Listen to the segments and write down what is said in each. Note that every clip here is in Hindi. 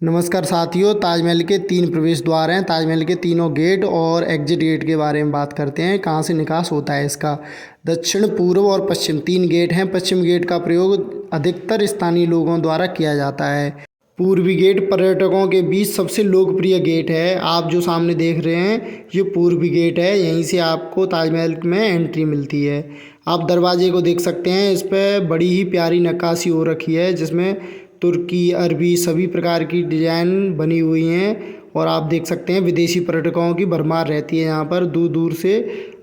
नमस्कार साथियों, ताजमहल के 3 प्रवेश द्वार हैं। ताजमहल के तीनों गेट और एग्जिट गेट के बारे में बात करते हैं। कहाँ से निकास होता है इसका। दक्षिण, पूर्व और पश्चिम 3 गेट हैं। पश्चिम गेट का प्रयोग अधिकतर स्थानीय लोगों द्वारा किया जाता है। पूर्वी गेट पर्यटकों के बीच सबसे लोकप्रिय गेट है। आप जो सामने देख रहे हैं ये पूर्वी गेट है। यहीं से आपको ताजमहल में एंट्री मिलती है। आप दरवाजे को देख सकते हैं, इस पर बड़ी ही प्यारी नक्काशी हो रखी है जिसमें तुर्की, अरबी सभी प्रकार की डिज़ाइन बनी हुई हैं। और आप देख सकते हैं विदेशी पर्यटकों की भरमार रहती है। यहाँ पर दूर दूर से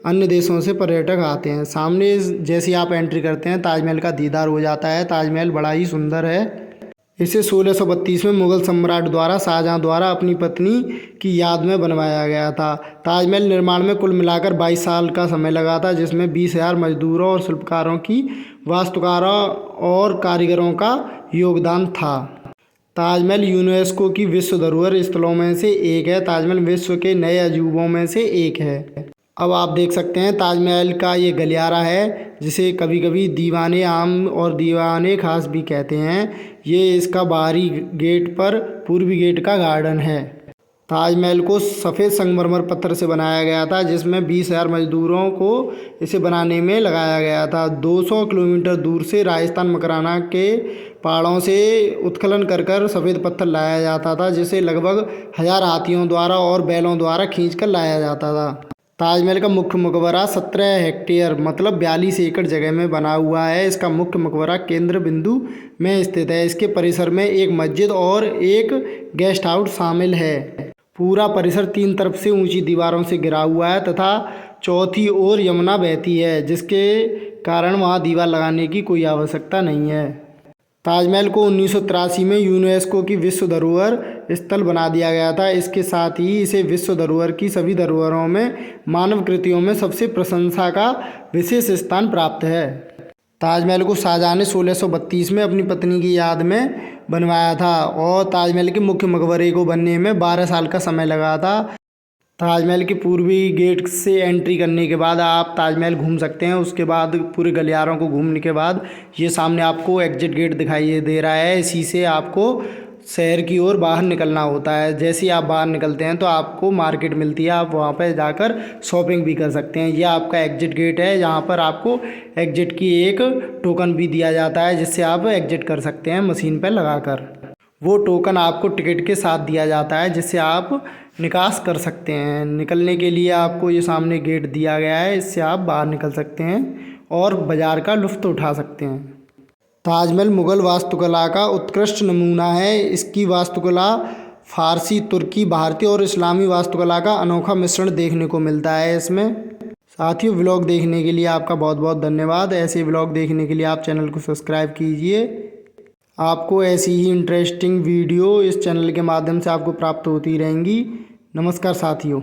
अन्य देशों से पर्यटक आते हैं। सामने जैसे आप एंट्री करते हैं ताजमहल का दीदार हो जाता है। ताजमहल बड़ा ही सुंदर है। इसे 1632 में मुग़ल सम्राट द्वारा शाहजहाँ द्वारा अपनी पत्नी की याद में बनवाया गया था। ताजमहल निर्माण में कुल मिलाकर 22 साल का समय लगा था, जिसमें 20,000 मजदूरों और शिल्पकारों की, वास्तुकारों और कारीगरों का योगदान था। ताजमहल यूनेस्को की विश्व धरोहर स्थलों में से एक है। ताजमहल विश्व के नए अजूबों में से एक है। अब आप देख सकते हैं ताजमहल का ये गलियारा है, जिसे कभी कभी दीवाने आम और दीवाने खास भी कहते हैं। ये इसका बाहरी गेट पर पूर्वी गेट का गार्डन है। ताजमहल को सफ़ेद संगमरमर पत्थर से बनाया गया था, जिसमें 20,000 मजदूरों को इसे बनाने में लगाया गया था। 200 किलोमीटर दूर से राजस्थान मकराना के पहाड़ों से उत्खनन कर कर सफ़ेद पत्थर लाया जाता था, जिसे लगभग 1000 हाथियों द्वारा और बैलों द्वारा खींच कर लाया जाता था। ताजमहल का मुख्य मकबरा 17 हेक्टेयर मतलब 42 एकड़ जगह में बना हुआ है। इसका मुख्य मकबरा केंद्र बिंदु में स्थित है। इसके परिसर में एक मस्जिद और एक गेस्ट हाउस शामिल है। पूरा परिसर 3 तरफ से ऊंची दीवारों से घिरा हुआ है तथा चौथी ओर यमुना बहती है, जिसके कारण वहां दीवार लगाने की कोई आवश्यकता नहीं है। ताजमहल को 1983 में यूनेस्को की विश्व धरोहर स्थल बना दिया गया था। इसके साथ ही इसे विश्व धरोहर की सभी धरोहरों में मानव कृतियों में सबसे प्रशंसा का विशेष स्थान प्राप्त है। ताजमहल को शाहजहाँ ने 1632 में अपनी पत्नी की याद में बनवाया था और ताजमहल के मुख्य मकबरे को बनने में 12 साल का समय लगा था। ताजमहल के पूर्वी गेट से एंट्री करने के बाद आप ताजमहल घूम सकते हैं। उसके बाद पूरे गलियारों को घूमने के बाद ये सामने आपको एग्जिट गेट दिखाई दे रहा है। इसी से आपको शहर की ओर बाहर निकलना होता है। जैसे ही आप बाहर निकलते हैं तो आपको मार्केट मिलती है, आप वहाँ पर जाकर शॉपिंग भी कर सकते हैं। यह आपका एग्जिट गेट है, जहाँ पर आपको एग्जिट की एक टोकन भी दिया जाता है, जिससे आप एग्जिट कर सकते हैं मशीन पर लगाकर। वो टोकन आपको टिकट के साथ दिया जाता है, जिससे आप निकास कर सकते हैं। निकलने के लिए आपको ये सामने गेट दिया गया है, इससे आप बाहर निकल सकते हैं और बाज़ार का लुत्फ़ उठा सकते हैं। ताजमहल मुग़ल वास्तुकला का उत्कृष्ट नमूना है। इसकी वास्तुकला फ़ारसी, तुर्की, भारतीय और इस्लामी वास्तुकला का अनोखा मिश्रण देखने को मिलता है इसमें। साथियों, व्लॉग देखने के लिए आपका बहुत बहुत धन्यवाद। ऐसे व्लॉग देखने के लिए आप चैनल को सब्सक्राइब कीजिए। आपको ऐसी ही इंटरेस्टिंग वीडियो इस चैनल के माध्यम से आपको प्राप्त होती रहेंगी। नमस्कार साथियों।